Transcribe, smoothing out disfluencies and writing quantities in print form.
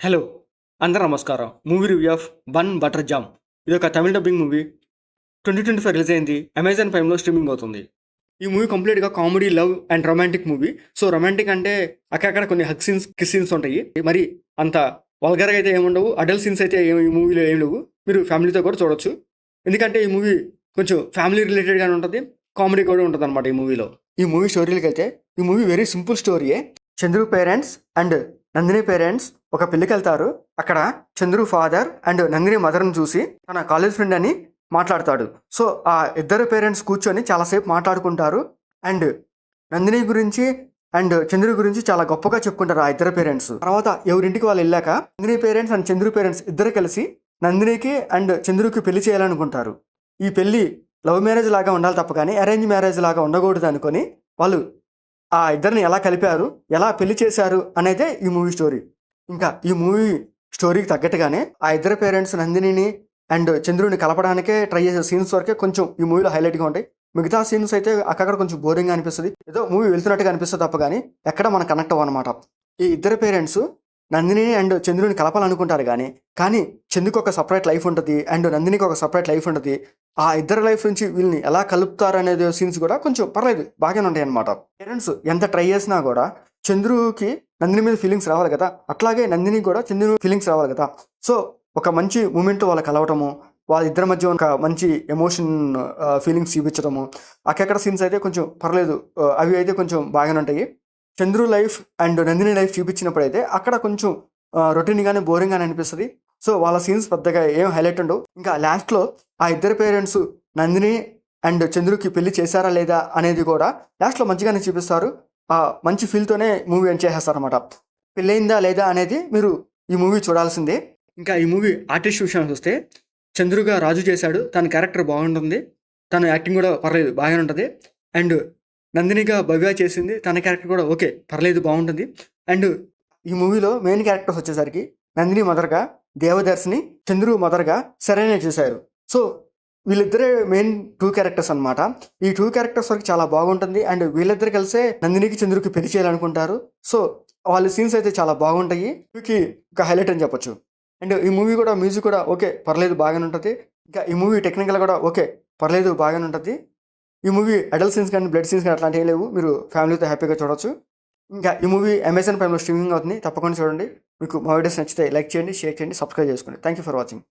Hello! అందరూ నమస్కారం. Movie review of 'one butter jam' ఇదొక తమిళ్ డబ్బింగ్ మూవీ. 2025 రిలీజ్ అయింది. అమెజాన్ ప్రైమ్‌లో స్ట్రీమింగ్ అవుతుంది. ఈ మూవీ కంప్లీట్‌గా comedy, love and romantic movie. So, romantic అంటే అక్కడక్కడ కొన్ని హగ్ సీన్స్, కిస్ సీన్స్ ఉంటాయి. మరి అంత వల్గర్‌గా అయితే ఏముండవు. అడల్ట్ సీన్స్ అయితే ఈ మూవీలో ఏం లేవు. మీరు ఫ్యామిలీతో కూడా చూడొచ్చు. ఎందుకంటే ఈ మూవీ కొంచెం ఫ్యామిలీ రిలేటెడ్‌గానే ఉంటది. కామెడీ కూడా ఉంటదనమాట ఈ మూవీలో. ఈ మూవీ స్టోరీలకైతే ఈ మూవీ వెరీ సింపుల్ స్టోరీయే. Chandru parents and Nandini parents ఒక పెళ్ళికెళ్తారు. అక్కడ చంద్రు ఫాదర్ అండ్ నందిని మదర్ని చూసి తన కాలేజ్ ఫ్రెండ్ అని మాట్లాడతాడు. సో ఆ ఇద్దరు పేరెంట్స్ కూర్చొని చాలాసేపు మాట్లాడుకుంటారు. అండ్ నందిని గురించి అండ్ చంద్రు గురించి చాలా గొప్పగా చెప్పుకుంటారు ఆ ఇద్దరు పేరెంట్స్. తర్వాత ఎవరింటికి వాళ్ళు వెళ్ళాక Nandini parents and Chandru parents ఇద్దరు కలిసి నందినికి అండ్ చంద్రుకి పెళ్లి చేయాలనుకుంటారు. ఈ పెళ్లి లవ్ మ్యారేజ్ లాగా ఉండాలి తప్ప కానీ అరేంజ్ మ్యారేజ్ లాగా ఉండకూడదు అనుకొని వాళ్ళు ఆ ఇద్దరిని ఎలా కలిపారు, ఎలా పెళ్లి చేశారు అనేదే ఈ మూవీ స్టోరీ. ఇంకా ఈ మూవీ స్టోరీకి తగ్గట్టుగానే ఆ ఇద్దరు పేరెంట్స్ నందినిని అండ్ చంద్రుని కలపడానికే ట్రై చేసే సీన్స్ వరకే కొంచెం ఈ మూవీలో హైలైట్గా ఉంటాయి. మిగతా సీన్స్ అయితే అక్కడ కొంచెం బోరింగ్గా అనిపిస్తుంది. ఏదో మూవీ వెళ్తున్నట్టుగా అనిపిస్తుంది తప్ప కానీ ఎక్కడ మనం కనెక్ట్ అవ్వనమాట. ఈ ఇద్దరు పేరెంట్స్ నందిని అండ్ చంద్రుని కలపాలనుకుంటారు కానీ చందుకు ఒక సపరేట్ లైఫ్ ఉంటుంది అండ్ నందినికి ఒక సపరేట్ లైఫ్ ఉంటుంది. ఆ ఇద్దరు లైఫ్ నుంచి వీళ్ళని ఎలా కలుపుతారు అనేది సీన్స్ కూడా కొంచెం పర్లేదు బాగానే ఉంటాయి అనమాట. పేరెంట్స్ ఎంత ట్రై చేసినా కూడా చంద్రుకి నందిని మీద ఫీలింగ్స్ రావాలి కదా, అట్లాగే నందిని కూడా చంద్రు ఫీలింగ్స్ రావాలి కదా. సో ఒక మంచి మూమెంట్ వాళ్ళ కలవటము, వాళ్ళిద్దరి మధ్య ఒక మంచి ఎమోషన్ ఫీలింగ్స్ చూపించడము, అక్కడ సీన్స్ అయితే కొంచెం పర్లేదు. అవి అయితే కొంచెం బాగానే ఉంటాయి. Chandru life and Nandini life చూపించినప్పుడు అయితే అక్కడ కొంచెం రొటీన్గానే బోరింగ్గానే అనిపిస్తుంది. సో వాళ్ళ సీన్స్ పెద్దగా ఏం హైలైట్ ఉండవు. ఇంకా లాస్ట్లో ఆ ఇద్దరు పేరెంట్స్ నందిని అండ్ చంద్రుకి పెళ్లి చేశారా లేదా అనేది కూడా లాస్ట్లో మంచిగానే చూపిస్తారు. ఆ మంచి ఫీల్తోనే మూవీ ఎండ్ చేసేస్తారనమాట. పెళ్ళయిందా లేదా అనేది మీరు ఈ మూవీ చూడాల్సిందే. ఇంకా ఈ మూవీ ఆర్టిస్ట్ విషయానికి వస్తే చంద్రుగా రాజు చేశాడు. తన క్యారెక్టర్ బాగుంటుంది. తన యాక్టింగ్ కూడా పర్లేదు బాగానే ఉంటుంది. అండ్ నందినిగా భవ్య చేసింది. తన క్యారెక్టర్ కూడా ఓకే పర్లేదు బాగుంటుంది. అండ్ ఈ మూవీలో మెయిన్ క్యారెక్టర్స్ వచ్చేసరికి నందిని మదర్గా దేవదర్శిని, చంద్రు మదర్గా సరైన చేశారు. సో వీళ్ళిద్దరే మెయిన్ 2 క్యారెక్టర్స్ అనమాట. ఈ 2 క్యారెక్టర్స్ వరకు చాలా బాగుంటుంది. అండ్ వీళ్ళిద్దరు కలిసే నందినికి చంద్రుకి పెళ్లి చేయాలనుకుంటారు. సో వాళ్ళ సీన్స్ అయితే చాలా బాగుంటాయి. వీకి ఒక హైలైట్ అని చెప్పొచ్చు. అండ్ ఈ మూవీ కూడా మ్యూజిక్ కూడా ఓకే పర్లేదు బాగానే ఉంటుంది. ఇంకా ఈ మూవీ టెక్నికల్ కూడా ఓకే పర్లేదు బాగానే ఉంటుంది. ఈ మూవీ అడల్ట్ సీన్స్ కానీ బ్లడ్ సీన్స్ కానీ అట్లాంటివి లేవు. మీరు ఫ్యామిలీతో హ్యాపీగా చూడొచ్చు. ఇంకా ఈ మూవీ అమెజాన్ ప్రైమ్‌లో స్ట్రీమింగ్ అవుతుంది. తప్పకుండా చూడండి. మీకు మా వీడియోస్ నచ్చితే లైక్ చేయండి, షేర్ చేయండి, సబ్స్క్రైబ్ చేసుకోండి. Thank you for watching.